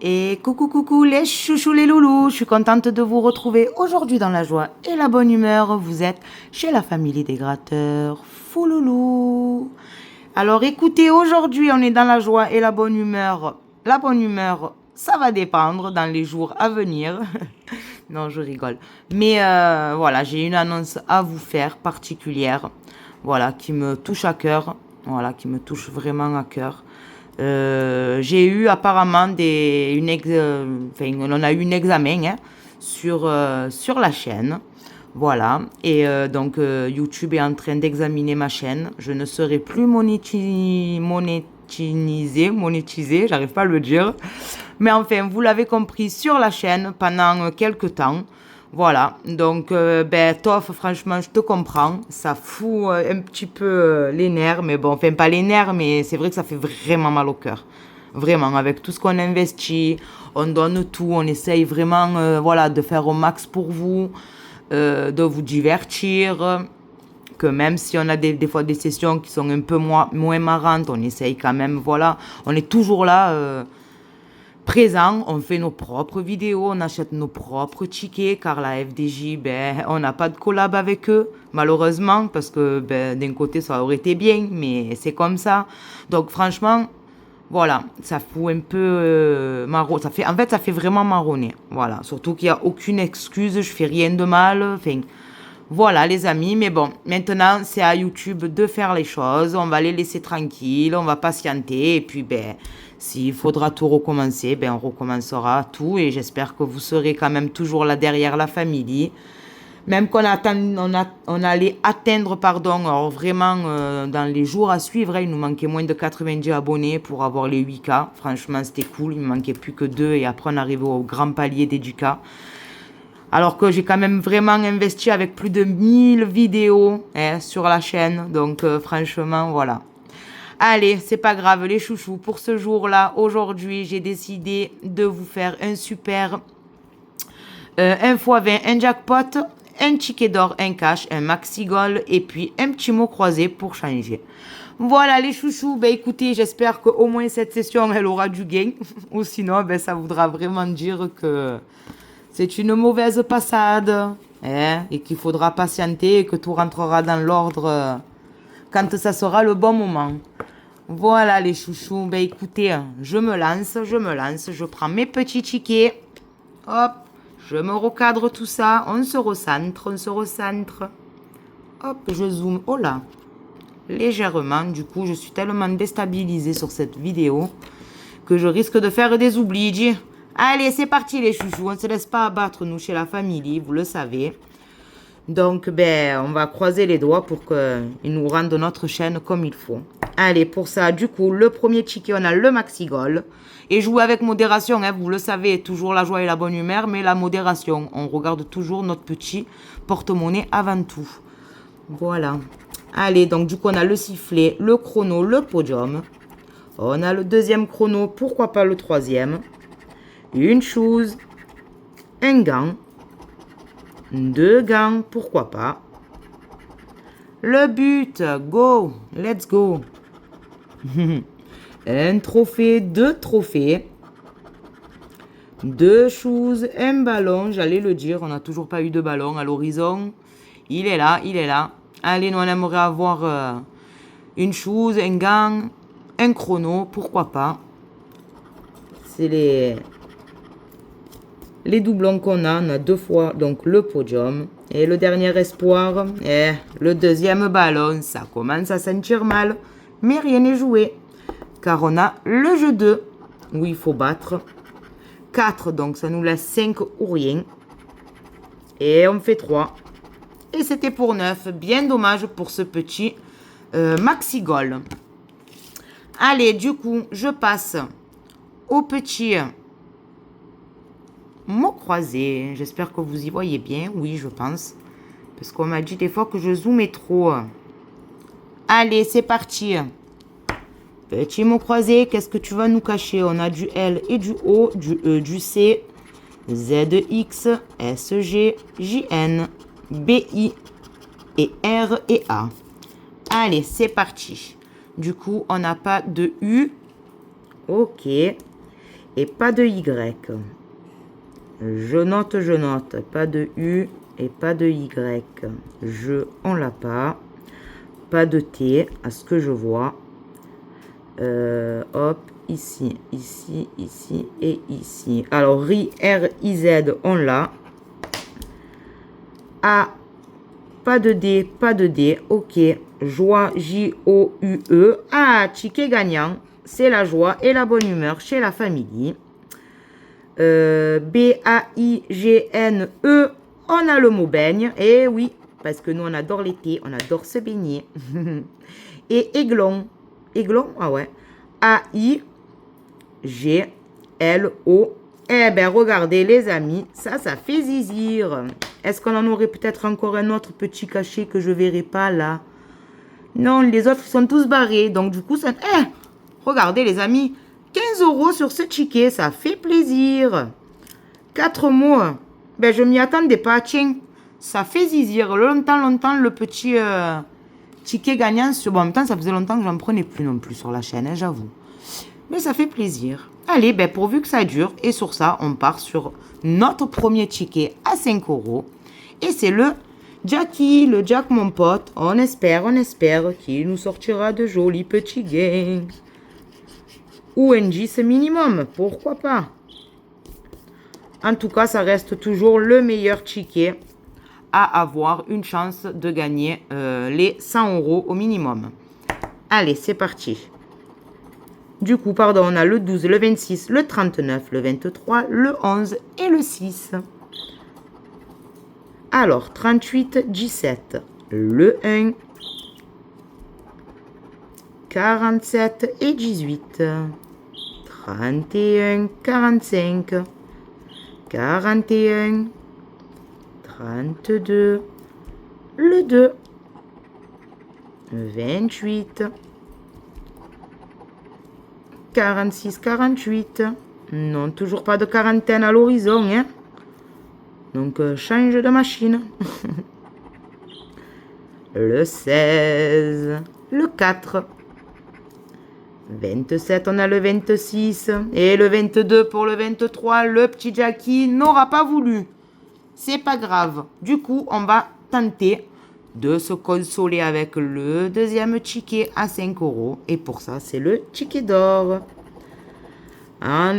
Et coucou coucou les chouchous les loulous, je suis contente de vous retrouver aujourd'hui dans la joie et la bonne humeur. Vous êtes chez la famille des gratteurs, fouloulou. Alors écoutez, aujourd'hui on est dans la joie et la bonne humeur. La bonne humeur, ça va dépendre dans les jours à venir. Non, je rigole. Mais voilà, j'ai une annonce à vous faire particulière. Voilà, qui me touche à cœur. Voilà, qui me touche vraiment à cœur. J'ai eu apparemment on a eu un examen hein, sur la chaîne. Voilà. Et donc, YouTube est en train d'examiner ma chaîne. Je ne serai plus monétisée, j'arrive pas à le dire. Mais enfin, vous l'avez compris, sur la chaîne pendant quelques temps. Voilà, donc Toff, franchement, je te comprends. Ça fout un petit peu les nerfs, mais bon, enfin pas les nerfs, mais c'est vrai que ça fait vraiment mal au cœur. Vraiment, avec tout ce qu'on investit, on donne tout, on essaye vraiment voilà, de faire au max pour vous, de vous divertir. Que même si on a des fois des sessions qui sont un peu moins marrantes, on essaye quand même, voilà. On est toujours là présent, on fait nos propres vidéos, on achète nos propres tickets, car la FDJ, on n'a pas de collab avec eux, malheureusement, parce que d'un côté, ça aurait été bien, mais c'est comme ça. Donc franchement, voilà, ça fout un peu ça fait vraiment marronner. Voilà, surtout qu'il n'y a aucune excuse, je fais rien de mal, enfin... Voilà les amis, mais bon, maintenant c'est à YouTube de faire les choses, on va les laisser tranquilles, on va patienter et puis s'il faudra tout recommencer, on recommencera tout et j'espère que vous serez quand même toujours là derrière la famille. Même on allait atteindre, pardon, alors vraiment dans les jours à suivre, il nous manquait moins de 90 abonnés pour avoir les 8K. Franchement, c'était cool, il ne manquait plus que 2 et après on arrivait au grand palier des 10K. Alors que j'ai quand même vraiment investi avec plus de 1000 vidéos sur la chaîne. Donc franchement, voilà. Allez, c'est pas grave les chouchous. Pour ce jour-là, aujourd'hui, j'ai décidé de vous faire un super 1x20, un jackpot, un ticket d'or, un cash, un maxi goal et puis un petit mot croisé pour changer. Voilà les chouchous, écoutez, j'espère qu'au moins cette session, elle aura du gain. Ou sinon, ça voudra vraiment dire que... c'est une mauvaise passade et qu'il faudra patienter et que tout rentrera dans l'ordre quand ça sera le bon moment. Voilà les chouchous, écoutez, je me lance, je prends mes petits tickets, hop, je me recadre tout ça, on se recentre, hop, je zoome, oh là, légèrement, du coup je suis tellement déstabilisée sur cette vidéo que je risque de faire des oublis. Allez, c'est parti les chouchous, on ne se laisse pas abattre nous chez la famille, vous le savez. Donc, on va croiser les doigts pour qu'ils nous rendent notre chaîne comme il faut. Allez, pour ça, du coup, le premier ticket, on a le maxi goal. Et jouer avec modération, vous le savez, toujours la joie et la bonne humeur, mais la modération. On regarde toujours notre petit porte-monnaie avant tout. Voilà. Allez, donc du coup, on a le sifflet, le chrono, le podium. On a le deuxième chrono, pourquoi pas le troisième. Une chose, un gant, 2 gants, pourquoi pas. Le but, go, let's go. Un trophée, 2 trophées. 2 choses, un ballon, j'allais le dire, on n'a toujours pas eu de ballon à l'horizon. Il est là. Allez, nous on aimerait avoir une chose, un gant, un chrono, pourquoi pas. C'est les doublons qu'on a, on a 2 fois donc le podium. Et le dernier espoir, le deuxième ballon, ça commence à sentir mal. Mais rien n'est joué. Car on a le jeu 2, où il faut battre 4, donc ça nous laisse 5 ou rien. Et on fait 3. Et c'était pour 9. Bien dommage pour ce petit maxi goal. Allez, du coup, je passe au petit... mot croisé, j'espère que vous y voyez bien, oui je pense, parce qu'on m'a dit des fois que je zoomais trop. Allez, c'est parti. Petit mot croisé, qu'est-ce que tu vas nous cacher? On a du L et du O, du E, du C, ZX, SG, JN, BI et R et A. Allez, c'est parti. Du coup, on n'a pas de U. Ok. et pas de Y. Je note, pas de U et pas de Y. On l'a pas. Pas de T, à ce que je vois. Hop, ici, ici, ici et ici. Alors, R-I-Z, on l'a. A, pas de D, pas de D. Ok. Joie, J-O-U-E. Ah, ticket gagnant. C'est la joie et la bonne humeur chez la famille. B-A-I-G-N-E. On a le mot baigne. Et oui, parce que nous, on adore l'été. On adore se baigner. Et aiglon. Aiglon, ah ouais. A-I-G-L-O. Eh ben, regardez, les amis, ça fait zizir. Est-ce qu'on en aurait peut-être encore un autre petit cachet que je verrai pas là? Non, les autres sont tous barrés. Donc, du coup, ça... Eh, regardez, les amis, 15 € sur ce ticket, ça fait plaisir. 4 mots. Ben, je m'y attendais pas. Tiens, ça fait zizir. Longtemps, le petit ticket gagnant. Bon, en même temps, ça faisait longtemps que j'en prenais plus non plus sur la chaîne, hein, j'avoue. Mais ça fait plaisir. Allez, ben, pourvu que ça dure. Et sur ça, on part sur notre premier ticket à 5 €. Et c'est le Jackie, le Jack, mon pote. On espère qu'il nous sortira de jolis petits gains. Ou un 10 minimum, pourquoi pas. En tout cas, ça reste toujours le meilleur ticket à avoir une chance de gagner les 100 € au minimum. Allez, c'est parti. Du coup, pardon, on a le 12, le 26, le 39, le 23, le 11 et le 6. Alors, 38, 17, le 1, 47 et 18, 31, 45, 41, 32, le 2, 28, 46, 48. Non, toujours pas de quarantaine à l'horizon, hein. Donc, change de machine. Le 16, le 4, 27, on a le 26. Et le 22 pour le 23, le petit Jackie n'aura pas voulu. C'est pas grave. Du coup, on va tenter de se consoler avec le deuxième ticket à 5 €. Et pour ça, c'est le ticket d'or.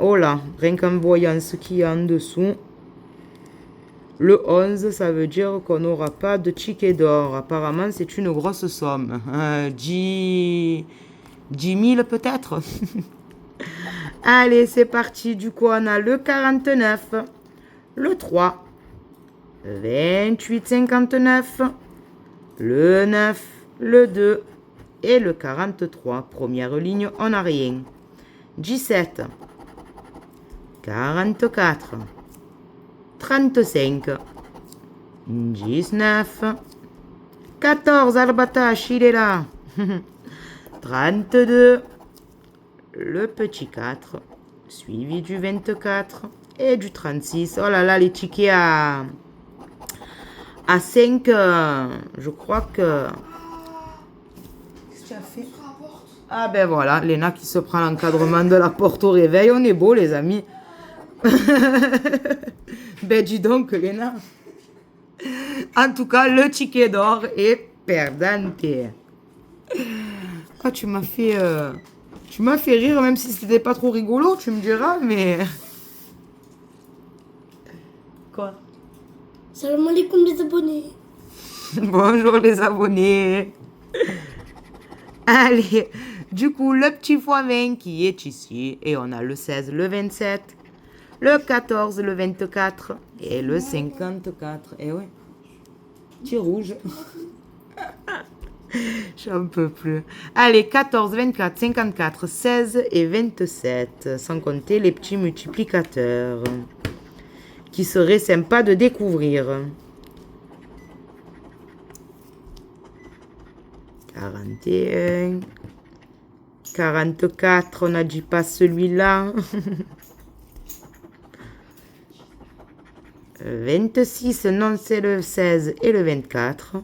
Oh là, rien qu'en voyant ce qu'il y a en dessous. Le 11, ça veut dire qu'on n'aura pas de ticket d'or. Apparemment, c'est une grosse somme. 10 000 peut-être. Allez, c'est parti. Du coup, on a le 49, le 3, 28, 59, le 9, le 2 et le 43. Première ligne, on n'a rien. 17, 44, 35, 19, 14, Albatache, il est là. 32, le petit 4, suivi du 24 et du 36. Oh là là, les tickets à 5, je crois que... Qu'est-ce que tu as fait? Ah ben voilà, Léna qui se prend l'encadrement de la porte au réveil. On est beau, les amis. Ben dis donc, Léna. En tout cas, le ticket d'or est perdante. Ah, tu m'as fait rire, même si c'était pas trop rigolo, tu me diras, mais... Quoi? Salam alaikum les abonnés. Bonjour les abonnés. Allez, du coup, le petit x20 qui est ici. Et on a le 16, le 27, le 14, le 24 et le 54. Et ouais, petit rouge. J'en peux plus. Allez, 14, 24, 54, 16 et 27. Sans compter les petits multiplicateurs qui seraient sympas de découvrir. 41, 44, on n'a dit pas celui-là. 26, non, c'est le 16 et le 24.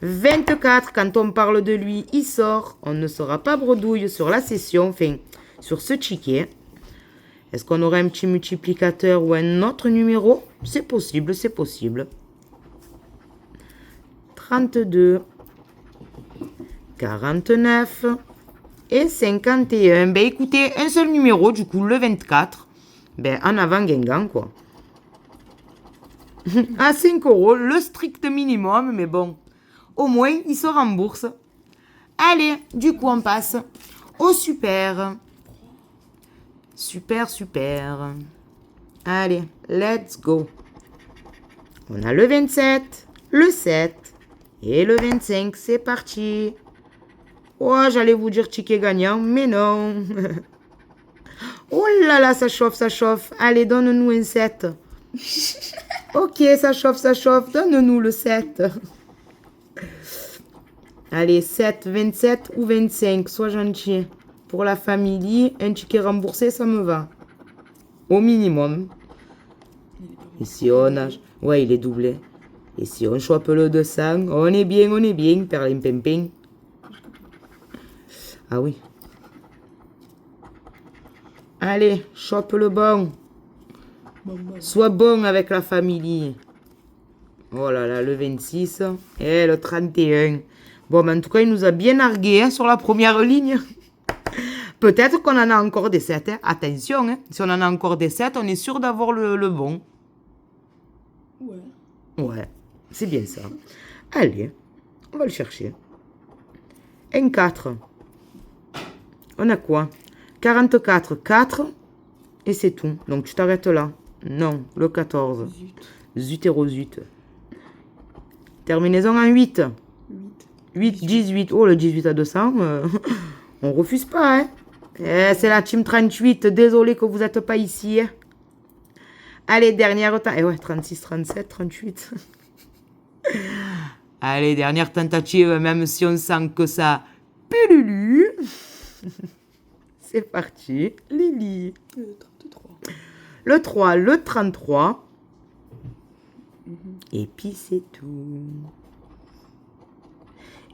24, quand on parle de lui, il sort. On ne sera pas bredouille sur la session, enfin, sur ce ticket. Est-ce qu'on aurait un petit multiplicateur ou un autre numéro? C'est possible, c'est possible. 32, 49 et 51. Ben écoutez, un seul numéro, du coup, le 24. Ben en avant Guingamp, quoi. À 5 euros, le strict minimum, mais bon, au moins, il se rembourse. Allez, du coup, on passe au super. Super, super. Allez, let's go. On a le 27, le 7 et le 25. C'est parti. Oh, j'allais vous dire ticket gagnant, mais non. Oh là là, ça chauffe, ça chauffe. Allez, donne-nous un 7. Ok, ça chauffe, ça chauffe. Donne-nous le 7. Allez, 7, 27 ou 25. Sois gentil. Pour la famille, un ticket remboursé, ça me va. Au minimum. Et si on a... Ouais, il est doublé. Et si on chope le 200, on est bien, on est bien. Perlim pimping. Ah oui. Allez, chope le bon. Sois bon avec la famille. Oh là là, le 26 et le 31. Bon, mais en tout cas, il nous a bien nargué sur la première ligne. Peut-être qu'on en a encore des 7. Hein. Attention, hein. Si on en a encore des 7, on est sûr d'avoir le bon. Ouais. Ouais, c'est bien ça. Allez, on va le chercher. Un 4. On a quoi? 44, 4. Et c'est tout. Donc tu t'arrêtes là. Non, le 14. Zut et rosut. Terminaison en 8. 8, 18. Oh, le 18 à 200. On refuse pas, hein. C'est la team 38. Désolé que vous n'êtes pas ici. Hein. Allez, dernière temps. Eh ouais, 36, 37, 38. Allez, dernière tentative, même si on sent que ça pululu. C'est parti. Lily. Le 33. Le 3, le 33. Et puis c'est tout.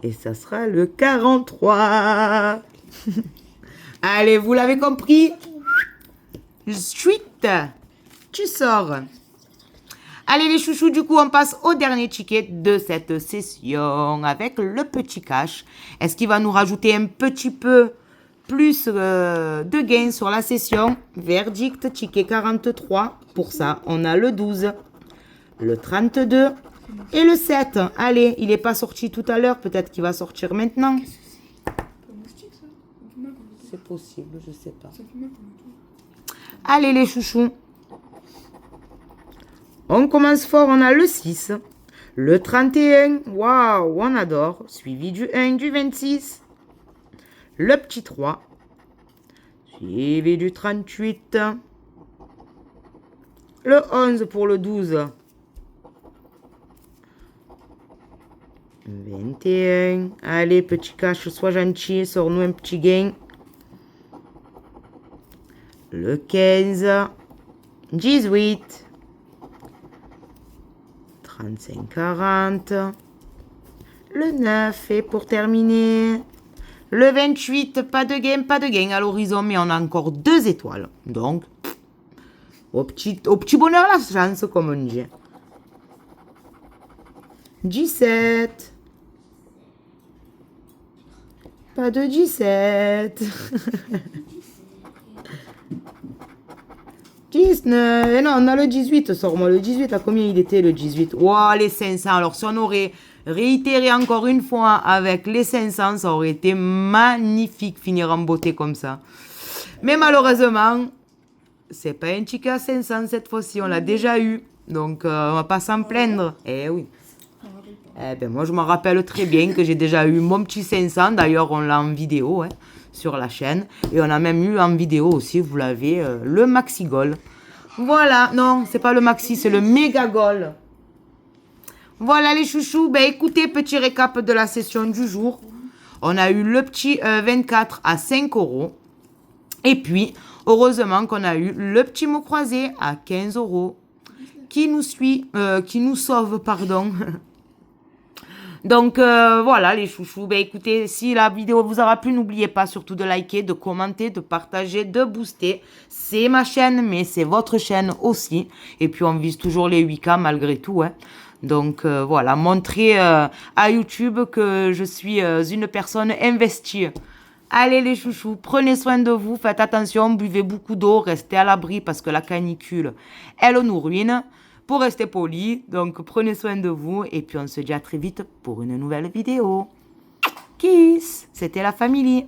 Et ça sera le 43. Allez, vous l'avez compris? Suite. Tu sors. Allez les chouchous, du coup on passe au dernier ticket de cette session avec le petit cash. Est-ce qu'il va nous rajouter un petit peu plus de gains sur la session? Verdict, ticket 43. Pour ça, on a le 12, le 32 et le 7. Allez, il n'est pas sorti tout à l'heure, peut-être qu'il va sortir maintenant. C'est possible, je sais pas. Allez les chouchous. On commence fort, on a le 6, le 31, waouh, on adore, suivi du 1, du 26, le petit 3, suivi du 38, le 11 pour le 12, 21, allez petit cash, sois gentil, sors-nous un petit gain, le 15, 18, 35, 40, le 9 et pour terminer, le 28, pas de gain à l'horizon, mais on a encore 2 étoiles. Donc, au petit bonheur la chance, comme on dit. 17, pas de 17. 19. Et non, on a le 18. Sors-moi le 18. À combien il était le 18? Wow, les 500. Alors, si on aurait réitéré encore une fois avec les 500, ça aurait été magnifique finir en beauté comme ça. Mais malheureusement, c'est pas un ticket à 500 cette fois-ci. On l'a déjà eu. Donc, on va pas s'en plaindre. Eh oui. Eh ben, moi, je m'en rappelle très bien que j'ai déjà eu mon petit 500. D'ailleurs, on l'a en vidéo, hein, sur la chaîne. Et on a même eu en vidéo aussi, vous l'avez, le Maxi Goal. Voilà, non, c'est pas le Maxi, c'est le Méga Goal. Voilà les chouchous, ben écoutez, petit récap de la session du jour. On a eu le petit 24 à 5 €. Et puis, heureusement qu'on a eu le petit mot croisé à 15 € qui nous sauve, pardon. Donc voilà les chouchous, ben écoutez, si la vidéo vous aura plu, n'oubliez pas surtout de liker, de commenter, de partager, de booster. C'est ma chaîne, mais c'est votre chaîne aussi. Et puis on vise toujours les 8K malgré tout. Hein. Donc voilà, montrez à YouTube que je suis une personne investie. Allez les chouchous, prenez soin de vous, faites attention, buvez beaucoup d'eau, restez à l'abri parce que la canicule, elle nous ruine. Pour rester poli, donc prenez soin de vous et puis on se dit à très vite pour une nouvelle vidéo. Kiss, c'était la famille.